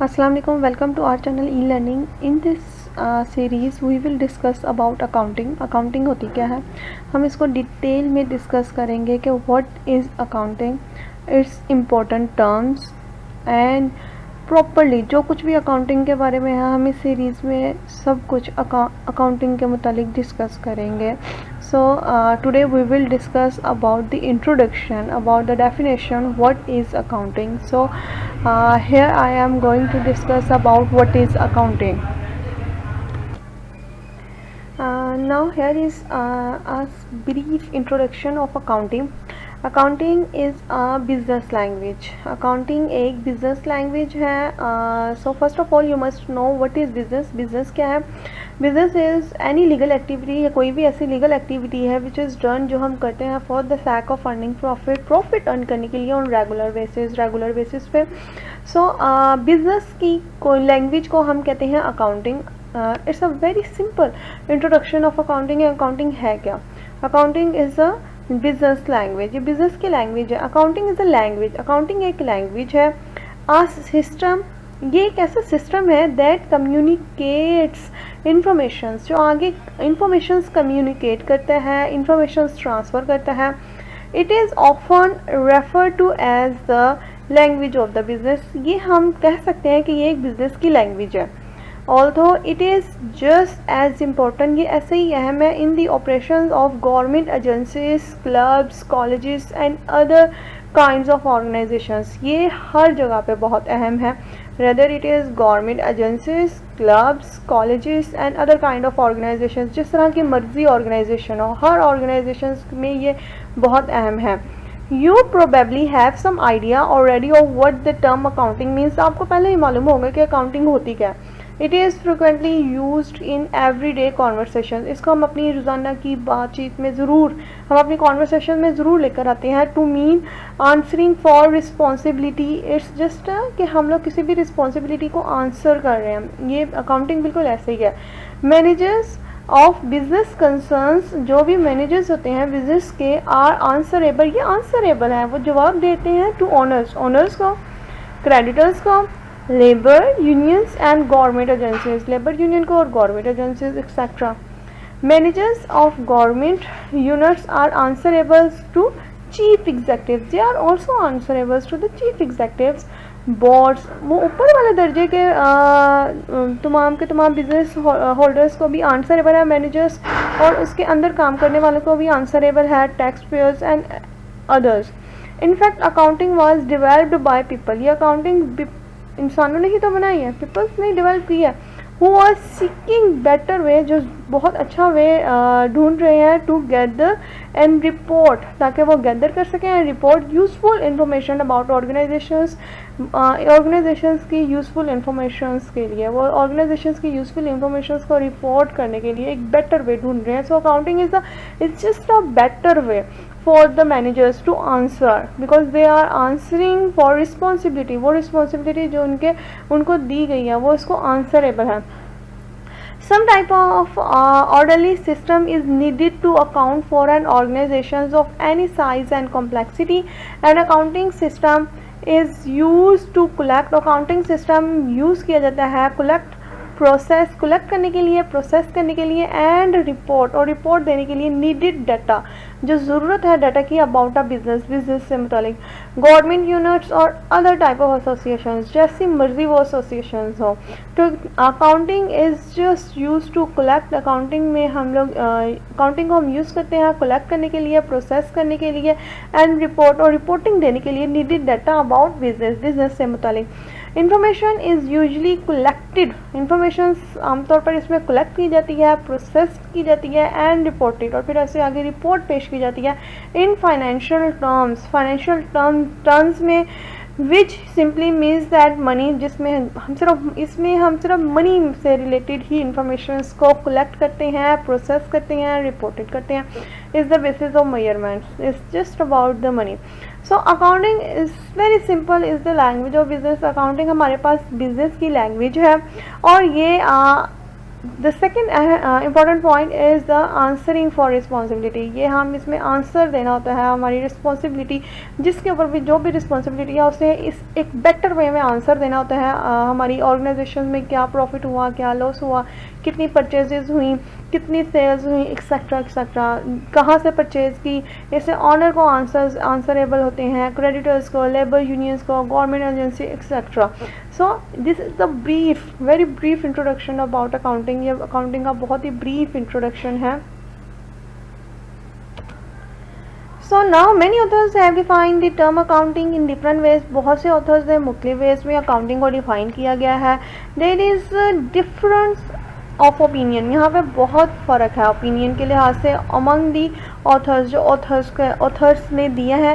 Assalamu alaikum. Welcome to our channel e-learning. In this series we will discuss about accounting. Accounting होती क्या है, हम इसको detail में डिस्कस करेंगे कि what is accounting, its important terms and properly जो कुछ भी अकाउंटिंग के बारे में है हम इस सीरीज़ में सब कुछ अकाउंटिंग के मुतालिक डिस्कस करेंगे. So today we will discuss about the introduction, about the definition what is accounting. सो here I am going to discuss about what is accounting. Now here is a brief introduction of accounting. Accounting is a business language. Accounting एक business language है. So first of all you must know what is business. Business क्या है? Business is any legal activity या कोई भी ऐसी legal activity है which is done जो हम करते हैं for the sake of earning profit. Profit earn करने के लिए on regular basis पे. So business की कोई language को हम कहते हैं accounting. It's a very simple introduction of accounting. Accounting है क्या? Accounting is a business language. ये बिजनेस की लैंग्वेज है. Accounting is a language. Accounting एक लैंग्वेज है. आ सिस्टम, ये एक ऐसा सिस्टम है दैट कम्युनिकेट्स इंफॉर्मेशंस, जो आगे इंफॉर्मेशंस कम्युनिकेट करता है, इंफॉर्मेशंस ट्रांसफ़र करता है. It is often refer to as the language of the business. ये हम कह सकते हैं कि ये एक बिजनेस की लैंग्वेज है. Although it is just as important, ये ऐसे ही अहम है in the operations of government agencies, clubs, colleges and other kinds of organizations. ये हर जगह पे बहुत अहम है. Whether it is government agencies, clubs, colleges and other kind of organizations, जिस तरह की मर्जी organization हो, हर organizations में ये बहुत अहम है. You probably have some idea already of what the term accounting means. आपको पहले ही मालूम होगा कि accounting होती क्या है. It is frequently used in every day conversation. इसको हम अपनी रोज़ाना की बातचीत में ज़रूर, हम अपनी कॉन्वर्सेशन में ज़रूर लेकर आते हैं. To mean answering for responsibility. It's just कि हम लोग किसी भी रिस्पॉन्सिबिलिटी को आंसर कर रहे हैं. ये अकाउंटिंग बिल्कुल ऐसे ही है. मैनेजर्स ऑफ बिजनेस कंसर्न्स, जो भी मैनेजर्स होते हैं बिजनेस के, आर आंसरेबल. ये आंसरेबल है, वो जवाब देते हैं टू ओनर्स, ओनर्स को, क्रेडिटर्स को, labour unions and government agencies, labour union को और government agencies etcetera. Managers of government units are answerables to chief executives. They are also answerables to the chief executives. Boards, वो ऊपर वाले दर्जे के तमाम के तमाम बिजनेस होल्डर्स को भी आंसरेबल है मैनेजर्स, और उसके अंदर काम करने वालों को भी आंसरेबल है tax payers and others. In fact accounting was developed by people. ये अकाउंटिंग इंसानों ने ही तो बनाई है, पीपल्स ने डेवलप की है. Who are seeking better way, जो बहुत अच्छा वे ढूंढ रहे हैं टू गैदर एंड रिपोर्ट, ताकि वो गैदर कर सकें and report useful information about organisations. Organisations की यूजफुल इंफॉर्मेशंस के लिए, वो ऑर्गेनाइजेशंस की यूजफुल इंफॉर्मेशंस को रिपोर्ट करने के लिए एक बेटर वे ढूंढ रहे हैं. So accounting it's just a better way for the managers to answer, because they are answering for responsibility. वो responsibility जो उनको दी गई है वो इसको answerable है. Some type of orderly system is needed to account for an organizations of any size and complexity. An accounting system is used to collect. accounting system use किया जाता है collect, प्रोसेस, कलेक्ट करने के लिए, process करने के लिए, and report, और रिपोर्ट देने के लिए नीडेड डाटा, जो ज़रूरत है डाटा की अबाउट अ बिजनेस, बिजनेस से मुतालिक. गवर्नमेंट यूनिट्स और अदर टाइप ऑफ एसोसिएशंस, जैसी मर्जी वो एसोसिएशंस हो. तो accounting is just use to collect. Accounting में हम लोग अकाउंटिंग को हम यूज़ करते हैं कलेक्ट करने के लिए, प्रोसेस करने के लिए, एंड रिपोर्ट, और रिपोर्टिंग देने के लिए needed data about business, business से मुतालिक. Information is usually collected. Information आमतौर पर इसमें कलेक्ट की जाती है, प्रोसेस की जाती है, एंड रिपोर्टेड, और फिर ऐसे आगे रिपोर्ट पेश की जाती है in financial terms. Financial terms में which simply means that money, जिसमें हम सिर्फ मनी से रिलेटेड ही इंफॉर्मेशंस को कलेक्ट करते हैं, प्रोसेस करते हैं, रिपोर्टेड करते हैं. Is the basis of measurements. It's just about the money. So accounting is very simple, is the language of business. Accounting हमारे पास बिजनेस की लैंग्वेज है, और ये the second important point is the answering for responsibility. ये हम इसमें answer देना होता है हमारी रिस्पॉन्सिबिलिटी, जिसके ऊपर भी जो भी रिस्पॉन्सिबिलिटी है उसे इस एक बेटर वे में आंसर देना होता है। हमारी ऑर्गेनाइजेशन में क्या प्रॉफिट हुआ, क्या लॉस हुआ, कितनी परचेजेज हुई, कितनी सेल्स हुई, एक्सेट्रा एक्सेट्रा, कहाँ से परचेज़ की। इससे ऑनर को आंसरेबल होते हैं, क्रेडिटर्स को, लेबर यूनियंस को, government agency etcetera. So this is the brief, very brief introduction about accounting. ये अकाउंटिंग का बहुत ही ब्रीफ इंट्रोडक्शन है। So now many authors have defined the term accounting in different ways. बहुत से authors ने मुख्तलिफ veg में अकाउंटिंग को डिफाइन किया गया है। There is difference of opinion, यहाँ पे बहुत फ़र्क है ओपिनियन के लिहाज से अमंग दी ऑथर्स, जो ऑथर्स ने दिया है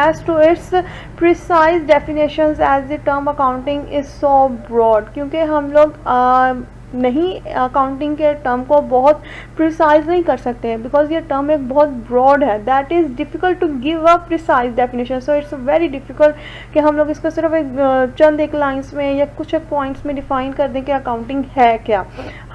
as to its precise definitions as the term accounting is so broad. क्योंकि हम लोग नहीं अकाउंटिंग के टर्म को बहुत प्रिसाइज नहीं कर सकते हैं, बिकॉज ये टर्म एक बहुत ब्रॉड है। That is difficult to give a precise definition. So it's very difficult कि हम लोग इसको सिर्फ एक चंद एक लाइन्स में या कुछ एक पॉइंट्स में डिफाइन कर दें कि अकाउंटिंग है क्या।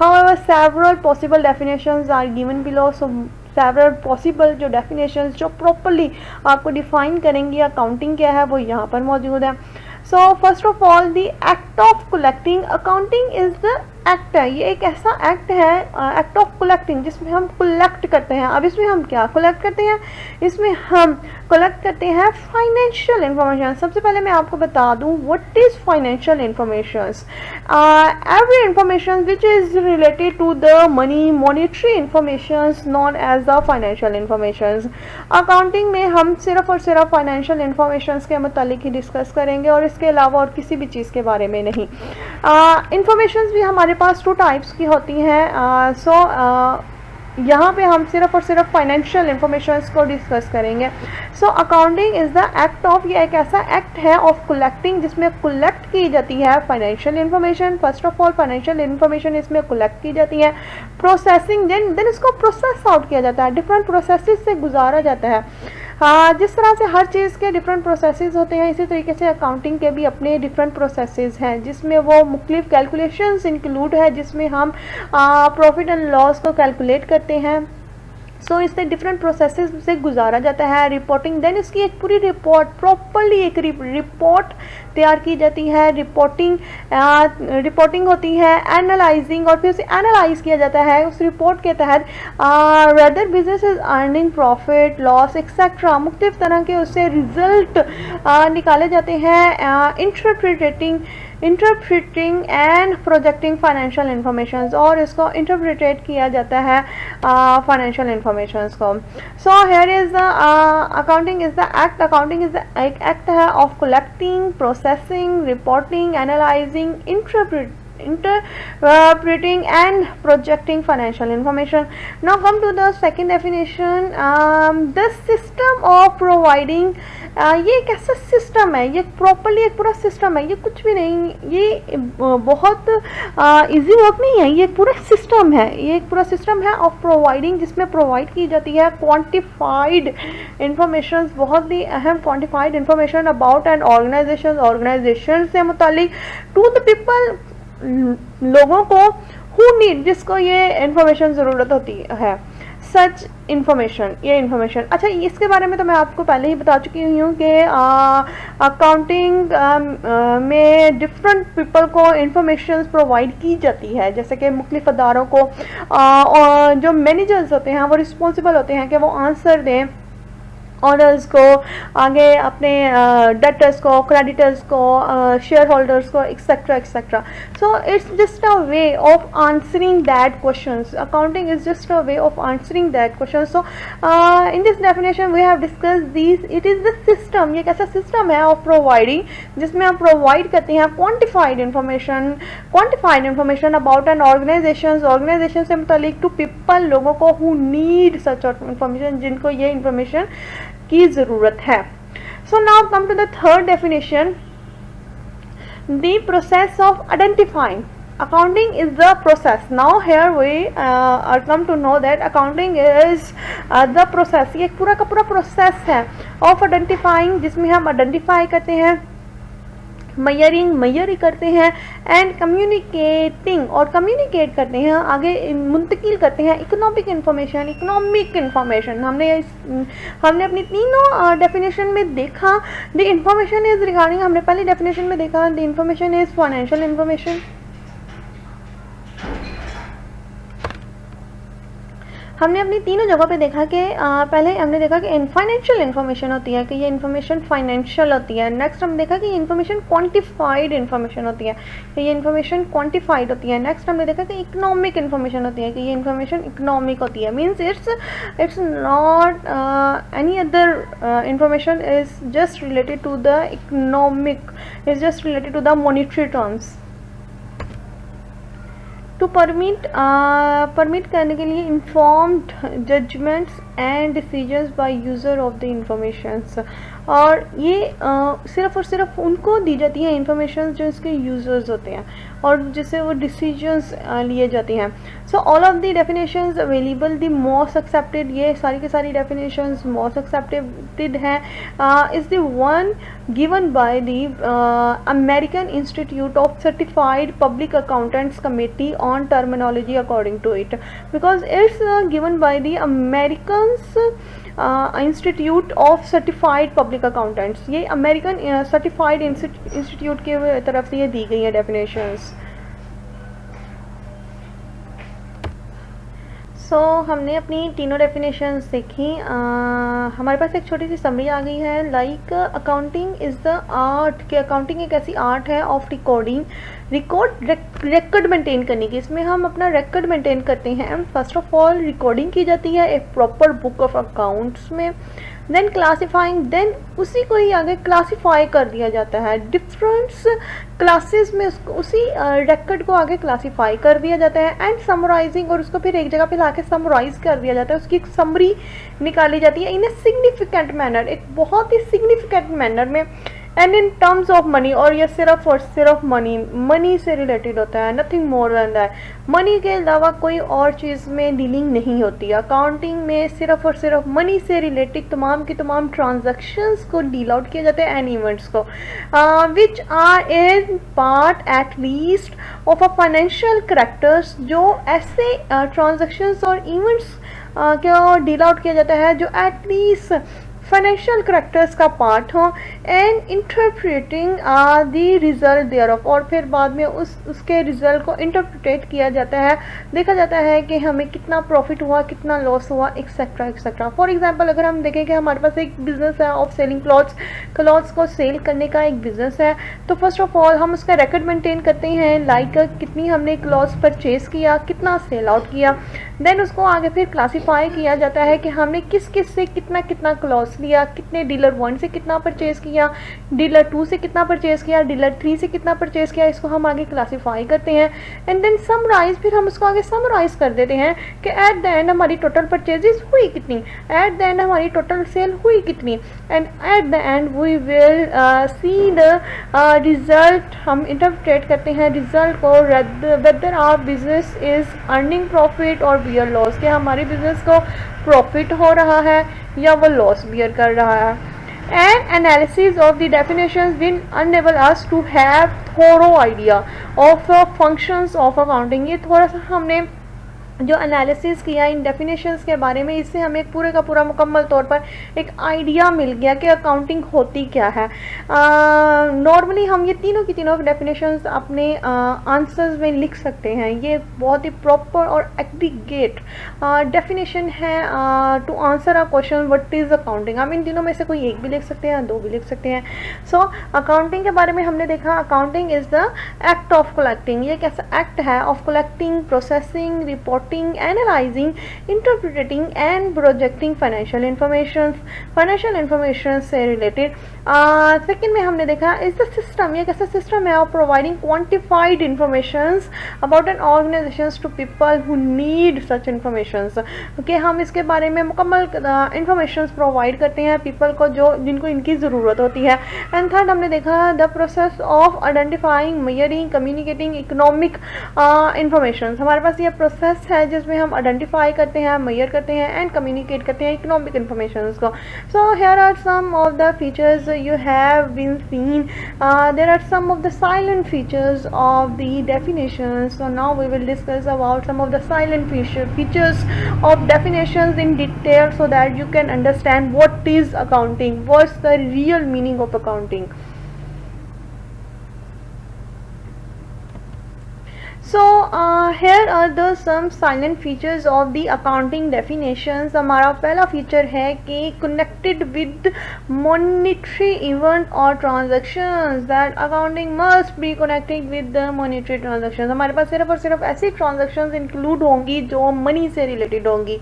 However several possible definitions are given below. So several possible जो डेफिनेशंस जो प्रॉपरली आपको डिफाइन करेंगी अकाउंटिंग क्या है वो यहाँ पर मौजूद है। So first of all the act of collecting. Accounting is the act है, ये एक ऐसा एक्ट है, एक्ट ऑफ कलेक्टिंग, जिसमें हम कलेक्ट करते हैं। अब इसमें हम क्या कलेक्ट करते हैं? इसमें हम कलेक्ट करते हैं फाइनेंशियल इंफॉर्मेशन। सबसे पहले मैं आपको बता दूं what is financial information. Every information which is related to the money, monetary information known as the financial information. Accounting में हम सिर्फ और सिर्फ फाइनेंशियल इंफॉर्मेशन के मुतालिक ही डिस्कस करेंगे और इसके अलावा और किसी भी चीज़ के बारे में नहीं। इंफॉर्मेशन भी हमारे पास 2 टाइप्स की होती हैं। यहाँ पे हम सिर्फ और सिर्फ फाइनेंशियल इंफॉर्मेशंस को डिस्कस करेंगे। सो accounting is the act of, ये एक ऐसा एक्ट है ऑफ कलेक्टिंग जिसमें कलेक्ट की जाती है financial information. First of all financial information इसमें कलेक्ट की जाती है, प्रोसेसिंग देन इसको प्रोसेस आउट किया जाता है, डिफरेंट प्रोसेसेस से गुजारा जाता है। जिस तरह से हर चीज़ के डिफरेंट प्रोसेसेस होते हैं, इसी तरीके से अकाउंटिंग के भी अपने डिफरेंट प्रोसेसेस हैं, जिसमें वो मुख्तलिफ कैलकुलेशंस इंक्लूड है, जिसमें हम प्रॉफिट एंड लॉस को कैलकुलेट करते हैं। सो इससे डिफरेंट प्रोसेसेस से गुजारा जाता है। रिपोर्टिंग, देन इसकी एक पूरी रिपोर्ट, प्रॉपरली एक रिपोर्ट तैयार की जाती है। रिपोर्टिंग होती है, एनालाइजिंग, और फिर उसे एनालाइज किया जाता है उस रिपोर्ट के तहत whether business is earning profit, loss etcetera, मुख्तलिफ तरह के उससे रिजल्ट निकाले जाते हैं। Interpreting and projecting financial information, और इसको इंटरप्रिटेट किया जाता है फाइनेंशियल इंफॉर्मेशन को। So here is the accounting is the act. Accounting is एक एक्ट है of collecting, processing, reporting, analyzing, interpreting and projecting financial information. Now come to the second definition, the system of providing. ये एक ऐसा system है, ये properly एक पूरा system है, ये कुछ भी नहीं, ये बहुत इजी वर्क नहीं है, ये एक पूरा सिस्टम है, ये एक पूरा सिस्टम है ऑफ प्रोवाइडिंग, जिसमें प्रोवाइड की जाती है क्वांटिफाइड इंफॉर्मेशन, बहुत ही अहम quantified information about an organization से मुतालिक टू द पीपल, लोगों को हु नीड, जिसको ये इंफॉर्मेशन ज़रूरत होती है, सच इंफॉर्मेशन, ये इंफॉर्मेशन। अच्छा, इसके बारे में तो मैं आपको पहले ही बता चुकी हूँ कि अकाउंटिंग में डिफरेंट पीपल को इंफॉर्मेशन प्रोवाइड की जाती है, जैसे कि मुख्तलिफ अदारों को और जो मैनेजर्स होते हैं वो रिस्पॉन्सिबल होते हैं कि वो आंसर दें ऑनर्स को, आगे अपने डेटर्स को, क्रेडिटर्स को, शेयर होल्डर्स को, etcetera etcetera. So it's just a way of answering that questions. Accounting is just a way of answering that question. So in this definition we have discuss this, it is the system, ये एक ऐसा system है of providing जिसमें आप provide करते हैं quantified information about an organization से मुतालिक टू पीपल, लोगों को हु नीड सच इंफॉर्मेशन, जिनको ये इंफॉर्मेशन की ज़रूरत है। So now come to the third definition, the process of identifying. Accounting is the process. Now here we are come to know that accounting is the process. ये एक पूरा का पूरा प्रोसेस है of identifying, जिसमें हम आइडेंटिफाई करते हैं मैयर करते हैं, एंड कम्युनिकेटिंग और कम्युनिकेट करते हैं, आगे मुंतकिल करते हैं इकोनॉमिक इन्फॉर्मेशन। हमने अपनी तीनों डेफिनेशन में देखा, द इंफॉर्मेशन इज रिगार्डिंग, हमने पहली डेफिनेशन में देखा the information is financial information. हमने अपनी तीनों जगहों पे देखा कि पहले हमने देखा कि फाइनेंशियल इन्फॉर्मेशन होती है, कि ये इन्फॉर्मेशन फाइनेंशियल होती है। नेक्स्ट हमने देखा कि ये इन्फॉर्मेशन क्वांटिफाइड इन्फॉर्मेशन होती है, कि ये इन्फॉर्मेशन क्वांटिफाइड होती है। नेक्स्ट हमने देखा कि इकोनॉमिक इन्फॉर्मेशन होती है, कि ये इन्फॉर्मेशन इकोनॉमिक होती है। Means it's not any other information, is just related to the economic, is just related to the monetary terms. To permit करने के लिए informed judgements and decisions by user of the informations, और ये सिर्फ और सिर्फ उनको दी जाती है इंफॉर्मेशन जो इसके यूज़र्स होते हैं और जिससे वो डिसीजंस लिए जाते हैं। So all of the definitions available, the most accepted, ये सारी की सारी डेफिनेशंस मोस्ट एक्सेप्टेड हैं, is the one given by the American Institute of Certified Public Accountants Committee on terminology according to it, because it's given by the Americans Institute of Certified Public Accountants। ये American Certified Institute के तरफ से ये दी गई है definitions. सो हमने अपनी तीनों डेफिनेशंस देखी। हमारे पास एक छोटी सी समरी आ गई है, like accounting is the art, कि अकाउंटिंग एक ऐसी आर्ट है ऑफ रिकॉर्ड मेंटेन करने की। इसमें हम अपना रिकॉर्ड मेंटेन करते हैं। फर्स्ट ऑफ ऑल रिकॉर्डिंग की जाती है एक प्रॉपर बुक ऑफ अकाउंट्स में, देन क्लासीफाइंग, देन उसी को ही आगे क्लासीफाई कर दिया जाता है डिफरेंट क्लासेस में, उसको उसी रिकॉर्ड को आगे क्लासीफाई कर दिया जाता है, एंड समराइजिंग, और उसको फिर एक जगह पे लाके समराइज कर दिया जाता है, उसकी एक समरी निकाली जाती है इन ए सिग्निफिकेंट मैनर, एक बहुत ही सिग्निफिकेंट मैनर में, and in terms of money, और ये सिर्फ और सिर्फ मनी से रिलेटेड होता है, nothing more than that. Money के अलावा कोई और चीज़ में डीलिंग नहीं होती है। अकाउंटिंग में सिर्फ और सिर्फ मनी से रिलेटेड तमाम की तमाम ट्रांजैक्शंस को डील आउट किया जाता है, एंड इवेंट्स को which are in part at least of a financial characters, जो ऐसे ट्रांजैक्शंस और इवेंट्स को डील आउट किया जाता है जो एटलीस्ट फाइनेंशियल करेक्टर्स का पार्ट हो, and interpreting the result thereof, और फिर बाद में उसके रिजल्ट को इंटरप्रेट किया जाता है, देखा जाता है कि हमें कितना प्रॉफिट हुआ, कितना लॉस हुआ, एक्सेट्रा एक्सेट्रा। फॉर एग्जांपल अगर हम देखें कि हमारे पास एक बिजनेस है ऑफ सेलिंग क्लॉथ्स को सेल करने का एक बिजनेस है, तो फर्स्ट ऑफ ऑल हम उसका रिकॉर्ड मेंटेन करते हैं, लाइक कितनी हमने क्लॉथ्स परचेज किया, कितना सेल आउट किया, देन उसको आगे फिर क्लासीफाई किया जाता है कि हमने किस किस से कितना कितना क्लॉथ्स लिया, कितने डीलर 1 से कितना परचेज किया, डीलर 2 से कितना परचेज किया, डीलर 3 से कितना परचेज किया, इसको हम आगे क्लासीफाई करते हैं, एंड देन समराइज, फिर हम उसको आगे समराइज कर देते हैं कि एट द एंड हमारी टोटल परचेजेस हुई कितनी, एट द एंड हमारी टोटल सेल हुई कितनी, and at the end we will see the result, हम इंटरप्रेट करते हैं रिजल्ट को, whether our business is earning profit और बियर लॉस, कि हमारे बिजनेस को प्रॉफिट हो रहा है या वो लॉस बियर कर रहा है। And analysis of the definitions will enable us to have thorough idea of functions of accounting. ये थोड़ा सा हमने जो एनालिसिस किया इन डेफिनेशंस के बारे में, इससे हमें पूरे का पूरा मुकम्मल तौर पर एक आइडिया मिल गया कि अकाउंटिंग होती क्या है। नॉर्मली हम ये तीनों की तीनों डेफिनेशंस अपने आंसर्स में लिख सकते हैं। ये बहुत ही प्रॉपर और एग्रीगेट डेफिनेशन है to answer a question what is accounting. हम इन तीनों में से कोई एक भी लिख सकते हैं, दो भी लिख सकते हैं। सो अकाउंटिंग के बारे में हमने देखा, accounting is the act of collecting. ये कैसा एक्ट है of collecting, processing, report, analysing, interpreting and projecting financial information से रिलेटेड। सेकेंड में हमने देखा इज द सिस्टम, ये कैसा सिस्टम है of providing quantified information about an organisation to people who need such information, कि हम इसके बारे में मुकम्मल इंफॉर्मेशन प्रोवाइड करते हैं पीपल को जिनको इनकी ज़रूरत होती है। एंड थर्ड हमने देखा the process of identifying, measuring, communicating economic information. हमारे पास ये प्रोसेस है जिसमें हम आइडेंटिफाई करते हैं, मेजर करते हैं एंड कम्युनिकेट करते हैं इकोनॉमिक इन्फॉर्मेशन को। So here are some of the features you have been seen. There are some of the silent features of the definitions. So now we will discuss about some of the silent features of definitions in detail, so that you can understand what is accounting, what's the real meaning of accounting. So here are the some silent features of the accounting definitions. हमारा पहला feature है कि connected with monetary event or transactions, that accounting must be connected with the monetary transactions. हमारे पास सिर्फ और सिर्फ ऐसी transactions include होंगी जो money से related होंगी,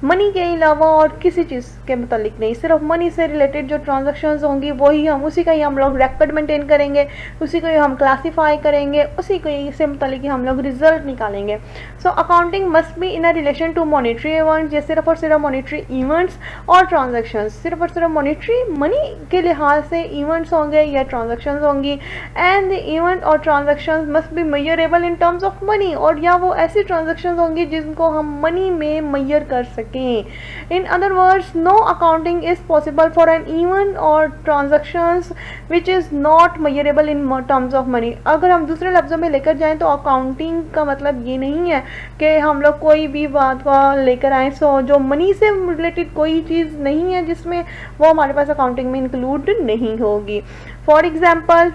मनी के अलावा और किसी चीज़ के मुतालिक नहीं, सिर्फ मनी से रिलेटेड जो ट्रांजैक्शंस होंगी वही हम उसी का ही हम लोग रिकॉर्ड मेंटेन करेंगे, उसी को ही हम क्लासीफाई करेंगे, उसी को ही से मुतालिक ही हम लोग रिजल्ट निकालेंगे. So accounting must be in a relation to monetary events, ये सिर्फ और सिर्फ मॉनेटरी इवेंट्स और ट्रांजेक्शन्स, सिर्फ और सिर्फ मॉनेटरी मनी के लिहाज से इवेंट्स होंगे या ट्रांजेक्शन्स होंगी. एंड द इवेंट और transactions must be measurable in terms of money, और या वो ऐसी ट्रांजेक्शन्स होंगी जिनको हम मनी में मेजर कर सकें. In other words, no accounting is possible for an event or transactions which is not measurable in terms of money. अगर हम दूसरे लफ्ज़ों में लेकर जाएं तो अकाउंटिंग का मतलब ये नहीं है कि हम लोग कोई भी बात को लेकर आए सो जो मनी से रिलेटेड कोई चीज़ नहीं है जिसमें वो हमारे पास अकाउंटिंग में इंक्लूड नहीं होगी. For example,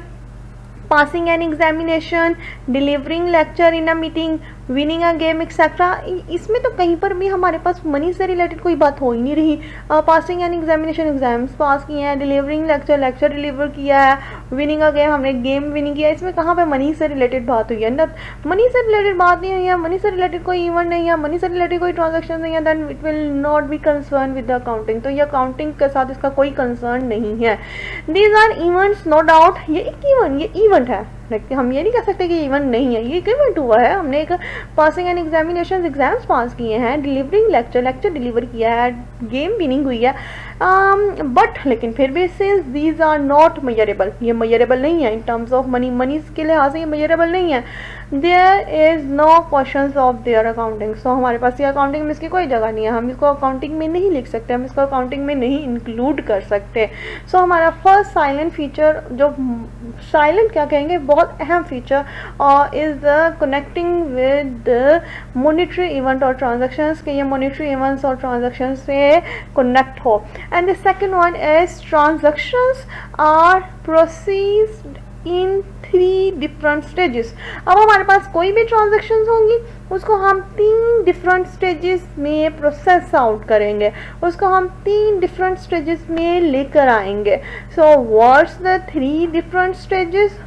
passing an examination, delivering lecture in a meeting, winning a game etcetera, इसमें तो कहीं पर भी हमारे पास मनी से रिलेटेड कोई बात हो ही नहीं रही. पासिंग एन एग्जामिनेशन, एग्जाम्स पास किए हैं, डिलीवरिंग लेक्चर, लेक्चर डिलीवर किया है, विनिंग अ गेम, हमने गेम विनिंग किया, इसमें कहाँ पे मनी से रिलेटेड बात हुई है ना. मनी से रिलेटेड बात नहीं हुई है, मनी से रिलेटेड कोई इवेंट नहीं है, मनी से रिलेटेड कोई ट्रांजेक्शन नहीं है, then it will not be concern with the accounting. तो ये अकाउंटिंग के साथ इसका कोई कंसर्न नहीं है. These are events, no doubt ये एक इवेंट है, हम ये नहीं कह सकते कि इवेंट नहीं है, ये एक इवेंट हुआ है. हमने एक पासिंग एंड एग्जामिनेशन, एग्जाम्स पास किए हैं, डिलीवरिंग लेक्चर, लेक्चर डिलीवर किया है, गेम विनिंग हुई है, बट लेकिन फिर भी since these are not measurable, ये मेजरेबल नहीं है in terms of money, money के लिहाज से ये मेजरेबल नहीं है, there is no questions of their accounting. So हमारे पास ये अकाउंटिंग में इसकी कोई जगह नहीं है, हम इसको अकाउंटिंग में नहीं लिख सकते, हम इसको अकाउंटिंग में नहीं इंक्लूड कर सकते. सो हमारा फर्स्ट साइलेंट फीचर, जो साइलेंट क्या कहेंगे, बहुत अहम feature is the connecting with monetary event और ट्रांजेक्शन्स, के ये मॉनेटरी इवेंट्स और ट्रांजेक्शन से कनेक्ट हो. And the second one is transactions are processed in 3 different stages. अब हमारे पास कोई भी ट्रांजेक्शन्स होंगी उसको हम 3 डिफरेंट स्टेजेस में प्रोसेस आउट करेंगे, उसको हम 3 डिफरेंट स्टेजेस में लेकर आएंगे. So what's the 3 different stages?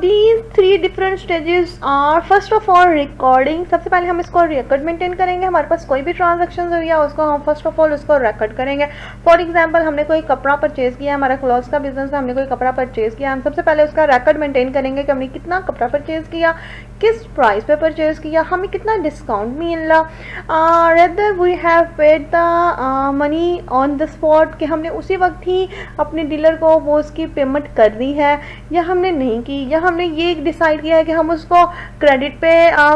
These 3 different stages are first of all recording. सबसे पहले हम इसको रिकॉर्ड मेंटेन करेंगे, हमारे पास कोई भी ट्रांजेक्शन हो गया उसको हम फर्स्ट ऑफ ऑल उसको रिकॉर्ड करेंगे. फॉर एग्जांपल, हमने कोई कपड़ा परचेज किया, हमारा क्लॉथ्स का बिजनेस है, हमने कोई कपड़ा परचेज किया, हम सबसे पहले उसका रिकॉर्ड मेंटेन करेंगे कि हमने कितना कपड़ा परचेज किया, किस प्राइस पे परचेज किया, हमें कितना डिस्काउंट मिला, rather we have paid the money on the spot, कि हमने उसी वक्त ही अपने डीलर को वो उसकी पेमेंट कर दी है या हमने नहीं की, या हमने ये डिसाइड किया है कि हम उसको क्रेडिट पे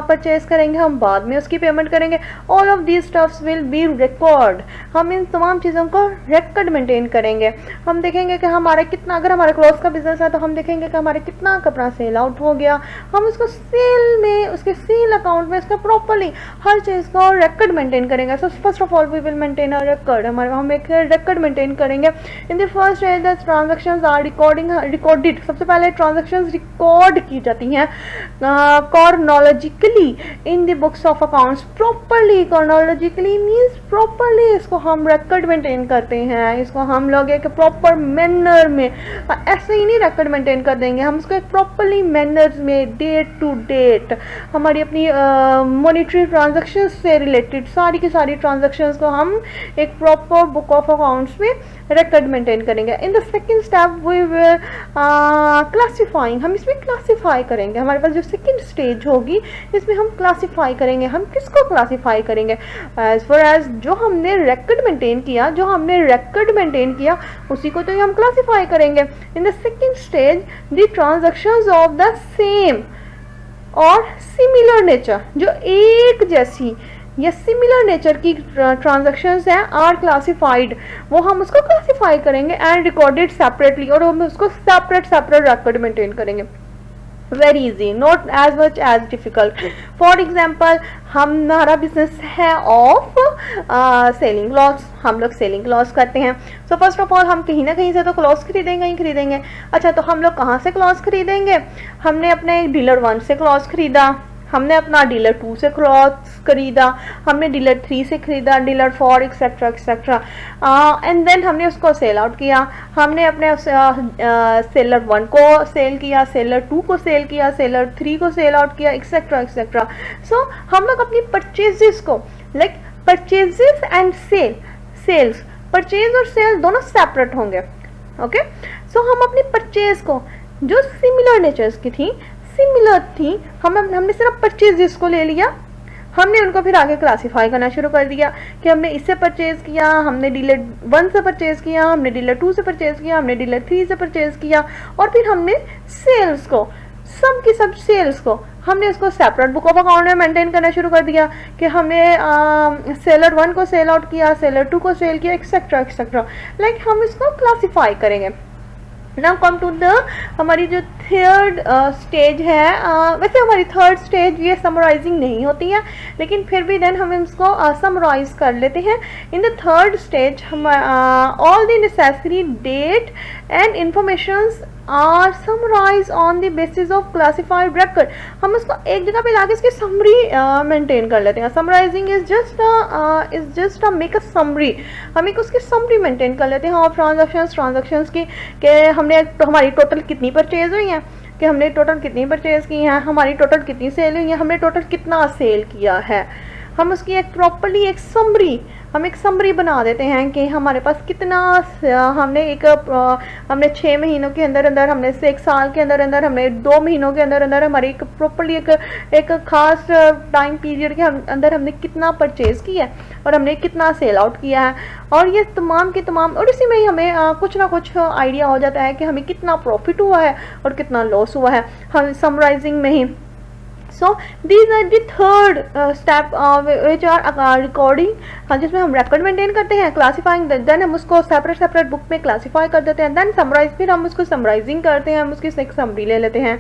परचेज करेंगे, हम बाद में उसकी पेमेंट करेंगे. All of these stuffs will be record. हम इन तमाम चीज़ों को रिकॉर्ड मेंटेन करेंगे. हम देखेंगे कि हमारा कितना, अगर हमारे क्लॉथ्स का बिजनेस है तो हम देखेंगे कि हमारे कितना कपड़ा सेल आउट हो गया, हम उसको सेल में, उसके सेल अकाउंट में उसका प्रॉपरली हर चीज़ को रिकॉर्ड मेंटेन करेंगे. So first of all we will maintain a record, हम एक रिकॉर्ड मेंटेन करेंगे. In the first stage the transactions are recorded. सबसे पहले ट्रांजेक्शंस रिकॉर्ड की जाती हैं chronologically in the books of accounts. Properly, chronologically means properly इसको हम रिकॉर्ड मेंटेन करते हैं, इसको हम लोग एक प्रॉपर मैनर में, ऐसे ही नहीं रिकॉर्ड मेंटेन कर देंगे, हम इसको एक प्रॉपरली मैनर्स में डेट टू डेट हमारी अपनी मॉनेटरी ट्रांजेक्शन से रिलेटेड सारी की सारी ट्रांजेक्शन्स को हम एक प्रॉपर बुक ऑफ अकाउंट्स में रिकॉर्ड मेंटेन करेंगे. In the second step we will classifying, हम इसमें क्लासीफाई करेंगे. हमारे पास जो सेकेंड स्टेज होगी इसमें हम क्लासीफाई करेंगे. हम किसको क्लासीफाई करेंगे? एज फार एज जो हमने रिकॉर्ड मेंटेन किया, जो हमने रिकॉर्ड मेंटेन किया उसी को तो हम क्लासीफाई करेंगे. In the second stage the transactions of the same और सिमिलर नेचर, जो एक जैसी या सिमिलर नेचर की ट्रांजैक्शंस हैं आर क्लासिफाइड, वो हम उसको क्लासिफाई करेंगे एंड रिकॉर्डेड सेपरेटली, और हम उसको सेपरेट रिकॉर्ड मेंटेन करेंगे। Very easy, not as much as difficult. For example, हमारा बिजनेस है ऑफ सेलिंग क्लॉथ्स, हम लोग सेलिंग क्लॉथ्स करते हैं। सो फर्स्ट ऑफ ऑल हम कहीं ना कहीं से तो क्लॉथ्स खरीदेंगे ही खरीदेंगे। अच्छा, तो हम लोग कहाँ से क्लॉथ्स खरीदेंगे? हमने अपने डीलर 1 से क्लॉथ्स खरीदा, हमने अपना डीलर 2 से क्लॉथ्स खरीदा, हमने डीलर 3 से खरीदा, dealer 4 etcetera etcetera, and then हमने उसको सेल आउट किया। हमने अपने सेलर 1 को सेल किया, सेलर 2 को सेल किया, सेलर 3 को सेल आउट किया, एक्सेट्रा एक्सेट्रा। सो हम लोग अपनी परचेजेस को, like purchases and sales, purchase और सेल दोनों सेपरेट होंगे। ओके, सो हम अपनी परचेज को जो सिमिलर नेचर्स की थी, हमने सिर्फ परचेजेस को ले लिया, हमने उनको फिर आगे क्लासिफाई करना शुरू कर दिया कि हमने इससे परचेज किया, हमने डीलर 1 से परचेज किया, हमने डीलर 2 से परचेज किया, हमने डीलर 3 से परचेज किया, और फिर हमने सेल्स को, सब की सब सेल्स को हमने उसको सेपरेट बुक ऑफ अकाउंट में मेंटेन करना शुरू कर दिया कि हमने सेलर 1 को सेल आउट किया, सेलर 2 को सेल किया, एक्सेट्रा एक्सेट्रा। लाइक हम इसको क्लासिफाई करेंगे। नाउ कम टू द हमारी जो थर्ड स्टेज है, वैसे हमारी थर्ड स्टेज ये समराइजिंग नहीं होती है, लेकिन फिर भी देन हम इसको समराइज कर लेते हैं। इन द थर्ड स्टेज हम all the necessary data and informations are summarise on the basis of classified record. हम उसको एक जगह पे लाके इसकी समरी मेंटेन कर लेते हैं। Summarising is just make a summary, हम एक उसकी समरी मेंटेन कर लेते हैं ऑफ ट्रांजैक्शंस की, कि हमने तो हमारी टोटल कितनी परचेज हुई हैं, कि हमने टोटल कितनी परचेज की हैं, हमारी टोटल कितनी सेल हुई है, हमने टोटल कितना सेल किया है। हम उसकी एक प्रॉपर्ली एक समरी बना देते हैं कि हमारे पास कितना, हमने 6 महीनों के अंदर अंदर, हमने से 1 साल के अंदर अंदर, हमने 2 महीनों के अंदर अंदर हमारी एक प्रॉपर्ली एक खास टाइम पीरियड के अंदर हमने कितना परचेज किया है और हमने कितना सेल आउट किया है, और ये तमाम के तमाम, और इसी में ही हमें कुछ ना कुछ आइडिया हो जाता है कि हमें कितना प्रॉफिट हुआ है और कितना लॉस हुआ है हम समराइजिंग में ही। So these are the third step which are recording, जिसमें हम record maintain करते हैं, classifying, then हम उसको separate book में classify कर देते हैं, then summarize, फिर हम उसको summarizing करते हैं, हम उसकी एक summary ले लेते हैं।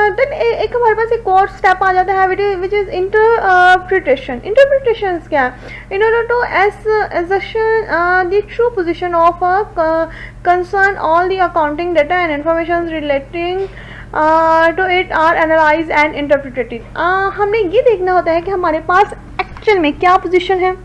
देन एक हमारे पास एक और स्टेप आ जाता है विच इज इंटरप्रिटेशन। इंटरप्रिटेशन क्या है? In order to ascertain the true position of a concern, all the accounting data and information relating to it are analyzed and interpreted। हमने ये देखना होता है कि हमारे पास एक्चुअल में क्या पोजीशन है,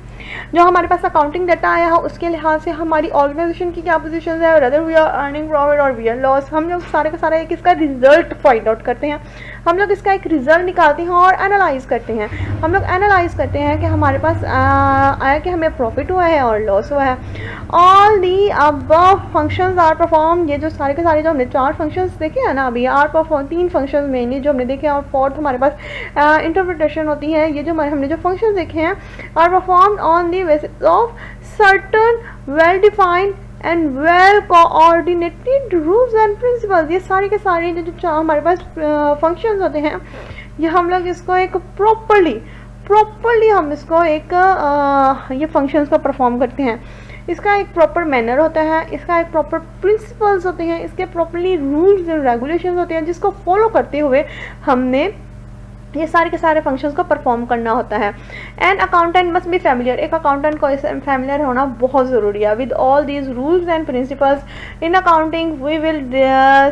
जो हमारे पास अकाउंटिंग डाटा आया है उसके लिहाज से हमारी ऑर्गेनाइजेशन की क्या पोजीशन है, other we are earning profit और वी आर लॉस। हम लोग सारे का सारा एक इसका रिजल्ट फाइंड आउट करते हैं, हम लोग इसका एक रिजल्ट निकालते हैं और एनालाइज करते हैं। हम लोग एनालाइज करते हैं कि हमारे पास आया कि हमें प्रॉफिट हुआ है और लॉस हुआ है। All the above functions are perform, ये जो सारे के सारे जो हमने 4 फंक्शंस देखे हैं ना अभी, आर परफॉर्म 3 फंक्शंस मेनली जो हमने देखे हैं, और 4th हमारे पास इंटरप्रिटेशन होती है। ये जो हमने जो फंक्शंस देखे हैं are perform on the basis of certain well defined and well coordinated rules and principles. ये सारे के सारे जो हमारे पास फंक्शंस होते हैं, ये हम लोग इसको एक प्रॉपरली हम इसको एक ये फंक्शंस को परफॉर्म करते हैं। इसका एक प्रॉपर मैनर होता है, इसका एक प्रॉपर प्रिंसिपल्स होते हैं, इसके प्रॉपरली रूल्स एंड रेगुलेशंस होते हैं, जिसको फॉलो करते हुए हमने ये सारे के सारे फंक्शंस को परफॉर्म करना होता है। And accountant must be familiar, एक अकाउंटेंट को फैमिलियर होना बहुत ज़रूरी है with all these rules and principles. In accounting we will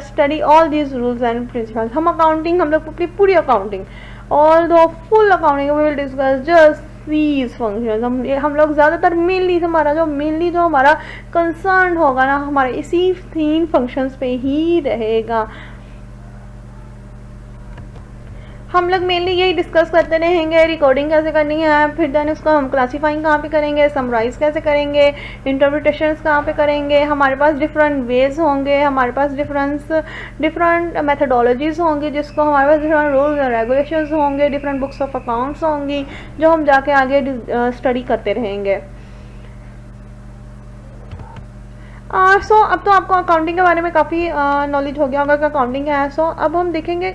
study all these rules and principles. हम लोग अपनी पूरी accounting, all the full accounting we will discuss just these functions। हम लोग ज़्यादातर मेनली जो हमारा कंसर्न होगा ना, हमारे इसी 3 फंक्शंस पे ही रहेगा। हम लोग मेनली यही डिस्कस करते रहेंगे, रिकॉर्डिंग कैसे करनी है, फिर देन उसको हम क्लासीफाइंग कहाँ पे करेंगे, समराइज कैसे करेंगे, इंटरप्रिटेशंस कहाँ पे करेंगे। हमारे पास डिफरेंट वेज होंगे, हमारे पास डिफरेंट मेथडोलॉजीज़ होंगी, जिसको हमारे पास डिफरेंट रूल्स एंड रेगुलेशंस होंगे, डिफरेंट बुक्स ऑफ अकाउंट्स होंगी, जो हम जाके आगे स्टडी करते रहेंगे। सो अब तो आपको अकाउंटिंग के बारे में काफ़ी नॉलेज हो गया होगा कि अकाउंटिंग क्या है। सो अब हम देखेंगे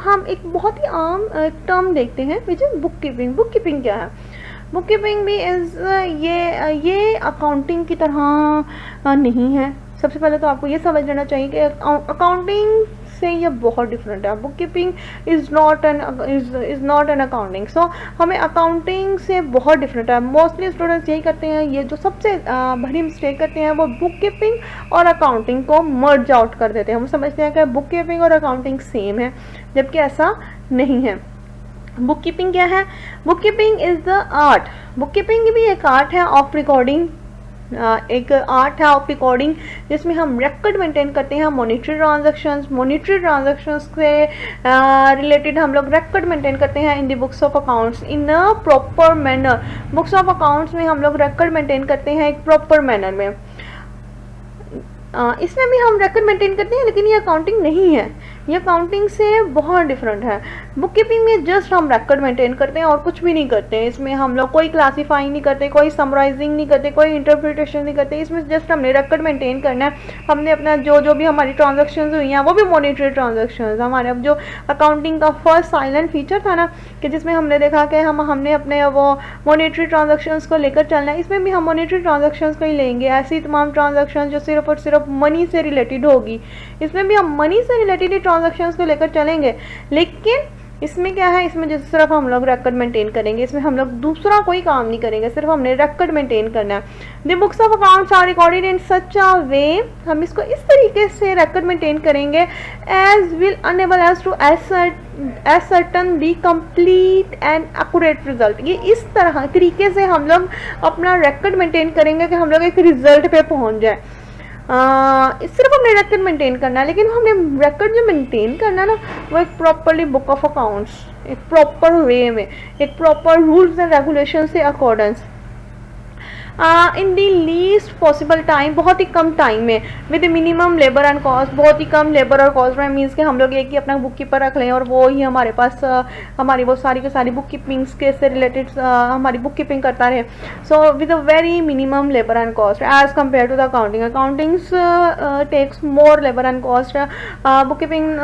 हम एक बहुत ही आम टर्म देखते हैं which is book keeping. Book keeping क्या है? बुक कीपिंग भी इज़ ये अकाउंटिंग की तरह नहीं है। सबसे पहले तो आपको ये समझ लेना चाहिए कि अकाउंटिंग से ये बहुत डिफरेंट है। Bookkeeping is not an accounting. So हमें अकाउंटिंग से बहुत डिफरेंट है। मोस्टली स्टूडेंट्स यही करते हैं, ये जो सबसे बड़ी मिस्टेक करते हैं वो बुक कीपिंग और अकाउंटिंग को मर्ज आउट कर देते हैं। हम समझते हैं कि बुक कीपिंग और अकाउंटिंग सेम है, जबकि ऐसा नहीं है। बुक कीपिंग क्या है? Bookkeeping is the art. Book keeping भी एक आर्ट है ऑफ रिकॉर्डिंग, एक आर्ट है ऑफ रिकॉर्डिंग जिसमें हम रिकॉर्ड मेंटेन करते हैं मॉनिटरी ट्रांजैक्शंस से रिलेटेड हम लोग रिकॉर्ड मेंटेन करते हैं in the books of accounts in a proper manner. Books of accounts में हम लोग रिकॉर्ड मेंटेन करते हैं एक प्रॉपर मैनर में। इसमें भी हम रिकॉर्ड मेंटेन करते हैं, लेकिन ये अकाउंटिंग नहीं है, ये अकाउंटिंग से बहुत डिफरेंट है। बुक कीपिंग में जस्ट हम रिकॉर्ड मेंटेन करते हैं और कुछ भी नहीं करते हैं। इसमें हम लोग कोई क्लासीफाइंग नहीं करते, कोई समराइजिंग नहीं करते, कोई इंटरप्रिटेशन नहीं करते। इसमें जस्ट हमने रिकॉर्ड मेंटेन करना है। हमने अपना जो भी हमारी ट्रांजेक्शन हुई हैं वो भी मॉनिटरी ट्रांजेक्शन। हमारे अब जो अकाउंटिंग का फर्स्ट साइलेंट फीचर था ना, कि जिसमें हमने देखा कि हमने अपने वो मॉनिटरी ट्रांजेक्शन को लेकर चलना है, इसमें भी हम मॉनिटरी ट्रांजेक्शन को ही लेंगे। ऐसी तमाम ट्रांजेक्शन जो सिर्फ और सिर्फ मनी से रिलेटेड होगी, इसमें भी हम मनी से रिलेटेड ट्रांजैक्शंस को लेकर चलेंगे। लेकिन इसमें क्या है, इसमें जैसे सिर्फ हम लोग रिकॉर्ड मेंटेन करेंगे, इसमें हम लोग दूसरा कोई काम नहीं करेंगे, सिर्फ हमने रिकॉर्ड मेंटेन करना है। The books of accounts are recorded in such a way, हम इसको इस तरीके से रिकॉर्ड मेंटेन करेंगे as will enable us to ascertain the complete and accurate result. ये इस तरह तरीके से हम लोग अपना रिकॉर्ड मेंटेन करेंगे कि हम लोग एक रिजल्ट पे पहुंच जाए। सिर्फ हमने रिकॉर्ड मेंटेन करना है, लेकिन हमने रिकॉर्ड जो मेंटेन करना है ना, वो एक प्रॉपरली बुक ऑफ अकाउंट्स, एक प्रॉपर वे में, एक प्रॉपर रूल्स एंड रेगुलेशन से अकॉर्डेंस, इन दी लीस्ट पॉसिबल टाइम, बहुत ही कम टाइम में, with minimum labour and cost. बहुत ही कम लेबर और कॉस्ट में मीन्स कि हम लोग एक ही अपना बुक कीपर रख लें और वो ही हमारे पास हमारी वो सारी की सारी बुक कीपिंग्स के से रिलेटेड हमारी बुक कीपिंग करता रहे। So with a very minimum labour and cost as compare to the accounting. Accountings takes more labour and cost, bookkeeping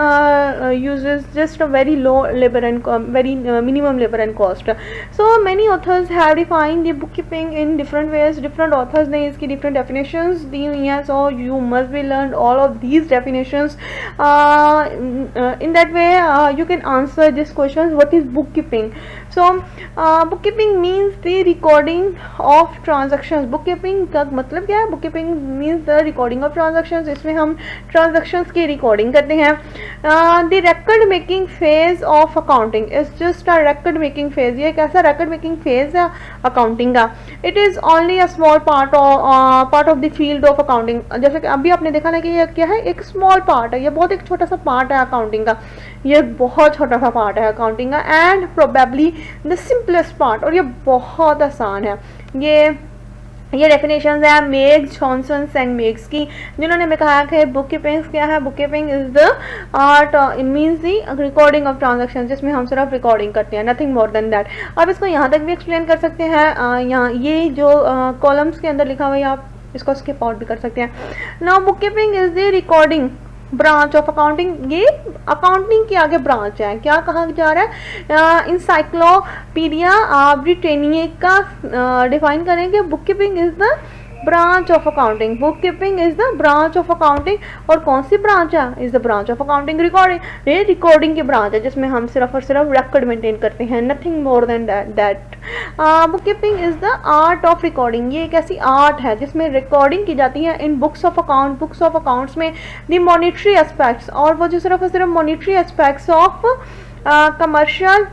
uses just a very low labor and very minimum labor and cost. So many authors have defined the bookkeeping in different ways. Different authors ने इसकी different definitions दी हुई हैं, so you must be learned all of these definitions. In that way you can answer this question, what is bookkeeping? So bookkeeping means the recording of transactions. bookkeeping का मतलब क्या है? bookkeeping means the recording of transactions. इसमें हम transactions की recording करते हैं। The record making phase of accounting is just a record making phase. ये एक ऐसा record making phase है accounting का। It is only a small part of the field of accounting. जैसे कि अभी आपने देखा ना कि ये क्या है, एक small part है, ये बहुत एक छोटा सा part है accounting का, ये बहुत छोटा सा part है accounting का, and probably the simplest part, और ये बहुत आसान है। ये डेफिनेशंस है मेग्स, जॉनसन एंड मेग्स की, जिन्होंने मैं कहा कि बुक कीपिंग क्या है? Bookkeeping is the art, it means the recording of transaction, जिसमें हम सिर्फ रिकॉर्डिंग करते हैं, नथिंग मोर देन दैट। अब इसको यहाँ तक भी एक्सप्लेन कर सकते हैं, यहाँ ये जो कॉलम्स के अंदर लिखा हुआ है आप इसको स्किप आउट भी कर सकते हैं। Now book keeping is the recording branch of accounting. ये अकाउंटिंग के आगे ब्रांच है। क्या कहा जा रहा है? इंसाइक्लोपीडिया ब्रिटेनिया का डिफाइन करेंगे, book keeping is the branch of accounting. Book keeping is the branch of accounting. और कौन सी ब्रांच है? Is the branch of accounting recording. ये रिकॉर्डिंग की ब्रांच है जिसमें हम सिर्फ और सिर्फ रिकॉर्ड मेंटेन करते हैं, nothing more than that. Book keeping is the art of recording. ये एक ऐसी आर्ट है जिसमें रिकॉर्डिंग की जाती है in books of account. Books of accounts में द मॉनिटरी एस्पेक्ट्स, और वो जो सिर्फ और सिर्फ मॉनिटरी एस्पेक्ट्स ऑफ कमर्शियल,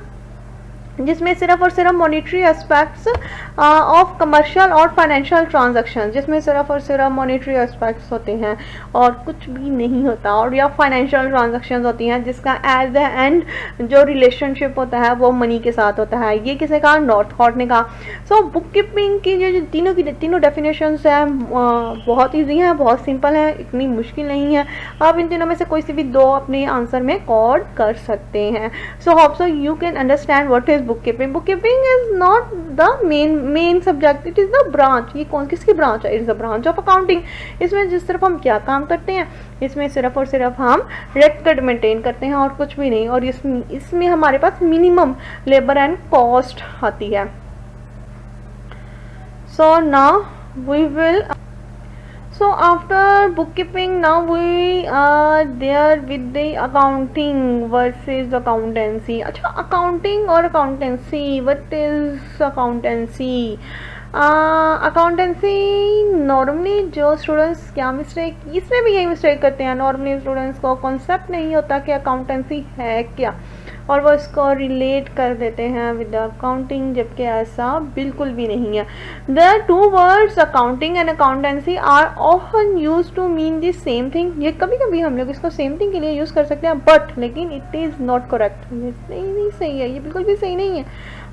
जिसमें सिर्फ और सिर्फ मॉनिटरी एस्पेक्ट्स ऑफ कमर्शियल और फाइनेंशियल ट्रांजैक्शन, जिसमें सिर्फ और सिर्फ मॉनिटरी एस्पेक्ट्स होते हैं और कुछ भी नहीं होता, और या फाइनेंशियल ट्रांजैक्शंस होती हैं जिसका एट द एंड जो रिलेशनशिप होता है वो मनी के साथ होता है। ये किसे कहा? नॉर्थकॉट ने कहा। सो बुक कीपिंग की जो तीनों डेफिनेशंस हैं बहुत ईजी हैं, बहुत सिंपल हैं, इतनी मुश्किल नहीं है। आप इन तीनों में से कोई सी भी दो अपने आंसर में कोड कर सकते हैं। So hope so you can understand what is book keeping? Book keeping is not the main subject, it is the branch. ये कौन किसकी ब्रांच है? It is the branch of accounting. इसमें जिस तरफ हम क्या काम करते हैं, इसमें सिर्फ और सिर्फ हम रिकॉर्ड मेंटेन करते हैं और कुछ भी नहीं। और इसमें हमारे पास मिनिमम लेबर एंड कॉस्ट आती है। So now we will, so after bookkeeping now we are there with the accounting versus accountancy. अच्छा, accounting और accountancy, what is accountancy? Accountancy normally जो स्टूडेंट्स क्या मिस्टेक, इसमें भी यही मिस्टेक करते हैं। नॉर्मली स्टूडेंट्स को कॉन्सेप्ट नहीं होता कि अकाउंटेंसी है क्या, और वो इसको रिलेट कर देते हैं विद अकाउंटिंग, जबकि ऐसा बिल्कुल भी नहीं है। The two words accounting and accountancy are often use to mean the same thing. ये कभी कभी हम लोग इसको सेम थिंग के लिए यूज़ कर सकते हैं, बट लेकिन इट इज़ नॉट करेक्ट। नहीं सही है, ये बिल्कुल भी सही नहीं है।